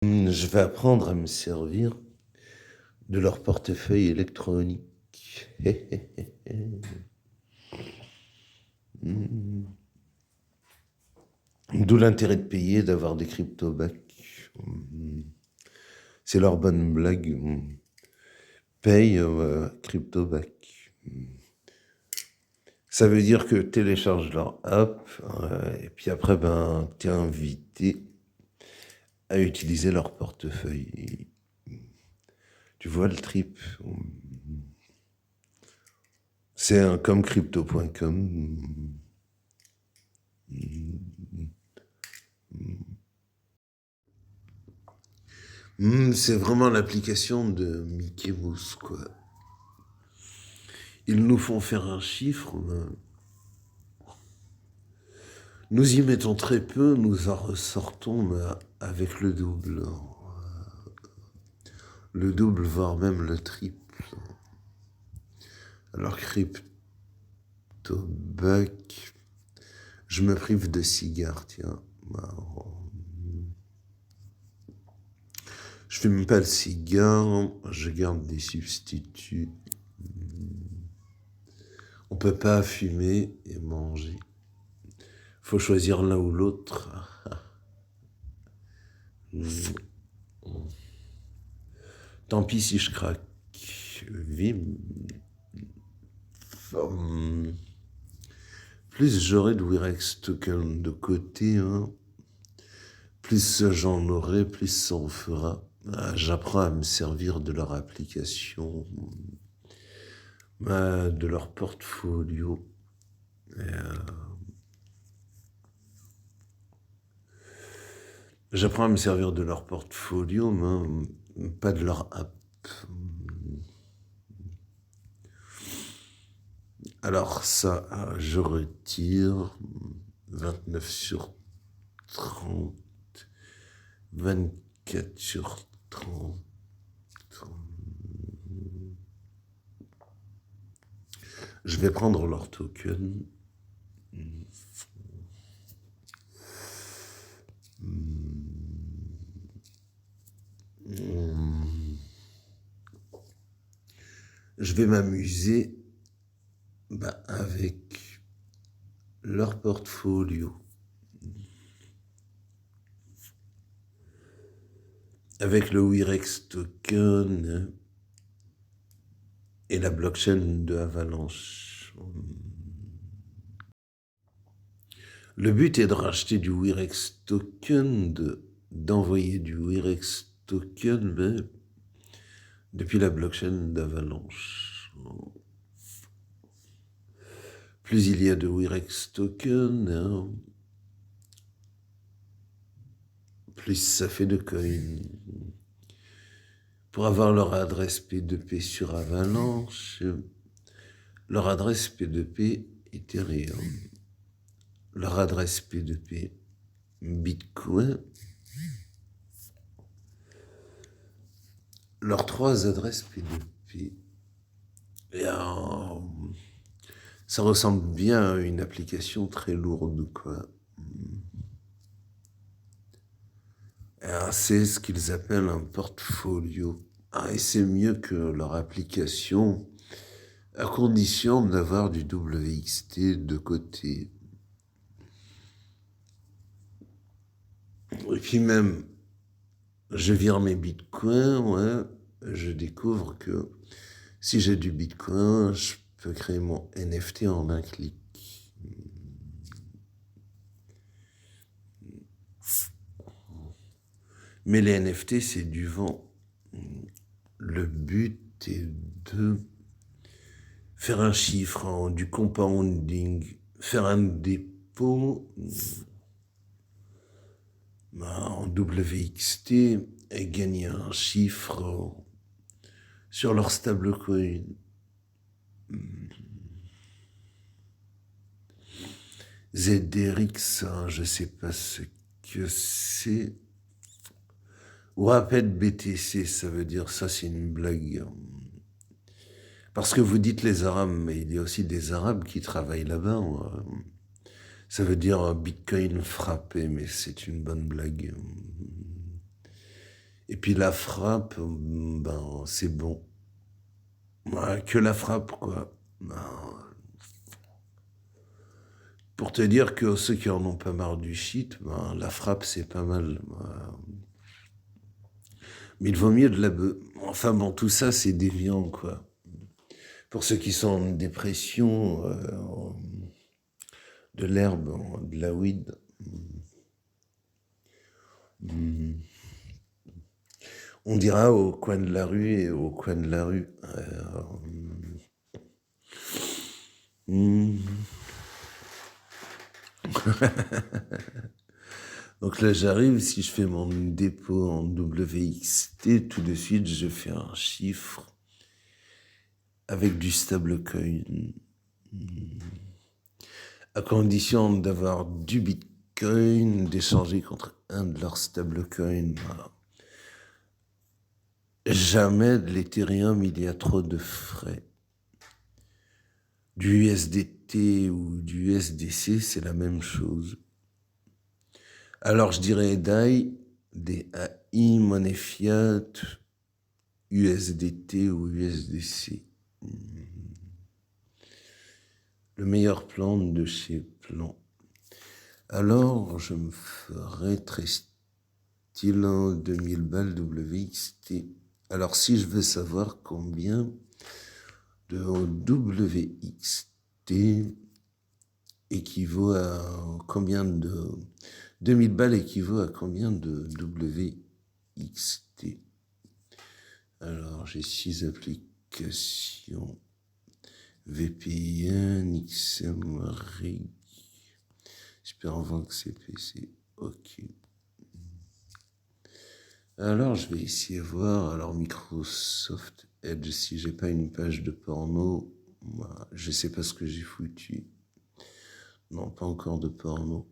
Je vais apprendre à me servir de leur portefeuille électronique. Mmh. D'où l'intérêt de payer, d'avoir des crypto-bacs. C'est leur bonne blague. Paye crypto-bac. Ça veut dire que télécharge leur app et puis après, t'es invité à utiliser leur portefeuille. Tu vois le trip? C'est comme crypto.com. C'est vraiment l'application de Mickey Mouse, quoi. Ils nous font faire un chiffre, nous y mettons très peu, nous en ressortons avec le double. Le double, voire même le triple. Alors, crypto-bac, je me prive de cigares, tiens. Je fume pas le cigare, je garde des substituts. On peut pas fumer et manger. Faut choisir l'un ou l'autre. Tant pis si je craque. Vim. Plus j'aurai de Wirex token de côté, plus j'en aurai, plus ça en fera. J'apprends à me servir de leur application, de leur portfolio. J'apprends à me servir de leur portfolio, mais pas de leur app. Alors ça, je retire 29 sur 30, 24 sur 30. Je vais prendre leur token. Je vais m'amuser avec leur portfolio. Avec le Wirex token et la blockchain de Avalanche. Le but est de racheter du Wirex token, d'envoyer du Wirex token depuis la blockchain d'Avalanche. Plus il y a de Wirex token, plus ça fait de coins. Pour avoir leur adresse P2P sur Avalanche, leur adresse P2P Ethereum, leur adresse P2P Bitcoin, leurs 3 adresses P2P. Et ça ressemble bien à une application très lourde, quoi. C'est ce qu'ils appellent un portfolio. Et c'est mieux que leur application, à condition d'avoir du WXT de côté. Et puis même, je vire mes bitcoins, je découvre que si j'ai du bitcoin, je peux créer mon NFT en un clic. Mais les NFT, c'est du vent. Le but est de faire un chiffre, du compounding, faire un dépôt en WXT et gagner un chiffre sur leur stablecoin. ZDRX, je sais pas ce que c'est. Rapid BTC, ça veut dire ça, c'est une blague. Parce que vous dites les Arabes, mais il y a aussi des Arabes qui travaillent là-bas. Ça veut dire Bitcoin frappé, mais c'est une bonne blague. Et puis la frappe, ben, c'est bon. Ouais, que la frappe, quoi. Ben, pour te dire que ceux qui en ont pas marre du shit, ben, la frappe, c'est pas mal. Mais il vaut mieux de la bœuf. Enfin bon, tout ça, c'est déviant, quoi. Pour ceux qui sont en dépression, de l'herbe, de la weed. On dira au coin de la rue et au coin de la rue. Donc là, j'arrive, si je fais mon dépôt en WXT, tout de suite, je fais un chiffre avec du stablecoin. À condition d'avoir du Bitcoin, d'échanger contre un de leurs stablecoins. Voilà. Jamais de l'Ethereum, il y a trop de frais. Du USDT ou du USDC, c'est la même chose. Alors je dirais DAI, DAI, monnaie fiat, USDT ou USDC. Le meilleur plan de chez Plan. Alors je me ferais très style 2000 balles WXT. Alors si je veux savoir combien de WXT équivaut à combien de 2000 balles équivaut à combien de WXT. Alors j'ai 6 applications VPN, XMRig, Hypervox CPC, ok. Alors je vais essayer de voir, alors Microsoft Edge, si j'ai pas une page de porno, moi, je sais pas ce que j'ai foutu. Non, pas encore de porno.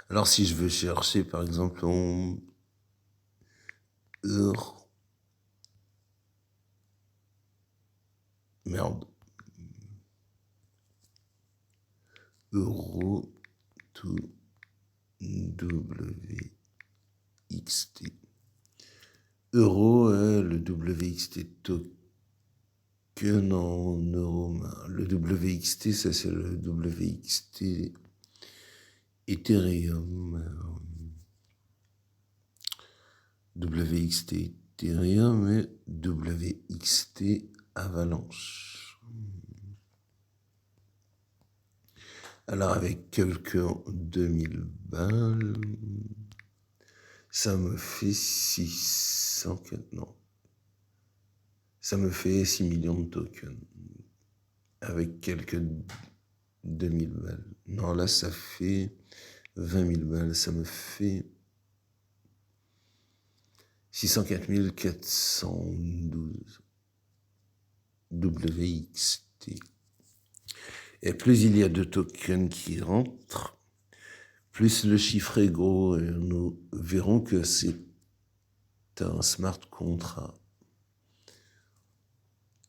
Alors si je veux chercher par exemple en heure, merde, euro to WXT. Euro, le WXT token en euros. Le WXT, ça c'est le WXT Ethereum. WXT Ethereum et WXT Avalanche. Alors avec quelques 2000 balles, ça me fait 604, non. Ça me fait 6 millions de tokens. Avec quelques 2000 balles. Non, là, ça fait 20 000 balles. Ça me fait 604 412 WXT. Et plus il y a de tokens qui rentrent, plus le chiffre est gros. Et nous verrons que c'est un smart contract.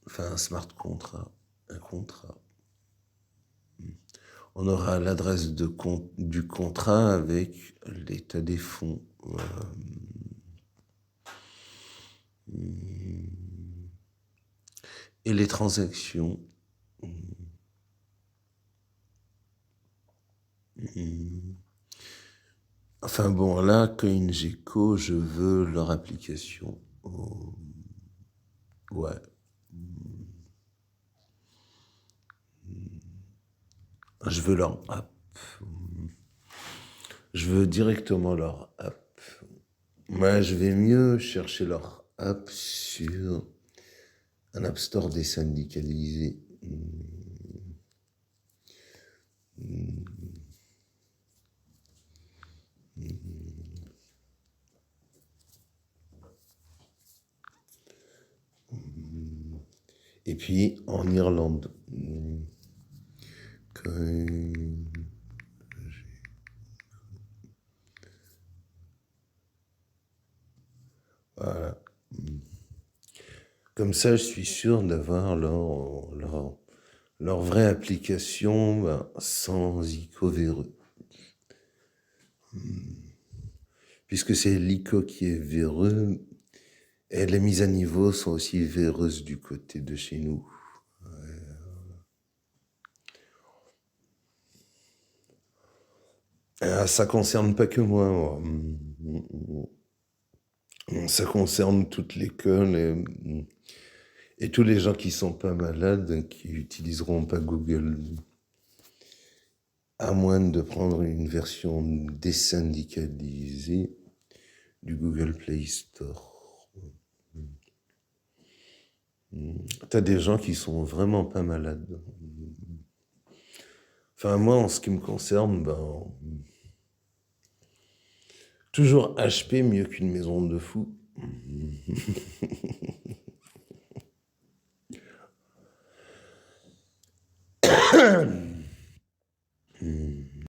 Enfin, un smart contract. Un contrat. On aura l'adresse du contrat avec l'état des fonds. Et les transactions. Enfin bon, là, CoinGecko, je veux leur application. Ouais. Je veux leur app. Je veux directement leur app. Moi, je vais mieux chercher leur app sur un App Store désyndicalisé. Et puis en Irlande. Voilà. Comme ça, je suis sûr d'avoir leur vraie application, ben, sans ICO véreux. Puisque c'est l'ICO qui est véreux, et les mises à niveau sont aussi véreuses du côté de chez nous. Ça concerne pas que moi. Ça concerne toute l'école et tous les gens qui sont pas malades, qui utiliseront pas Google, à moins de prendre une version désyndicalisée du Google Play Store. T'as des gens qui sont vraiment pas malades. Enfin, moi, en ce qui me concerne, ben, toujours HP mieux qu'une maison de fous.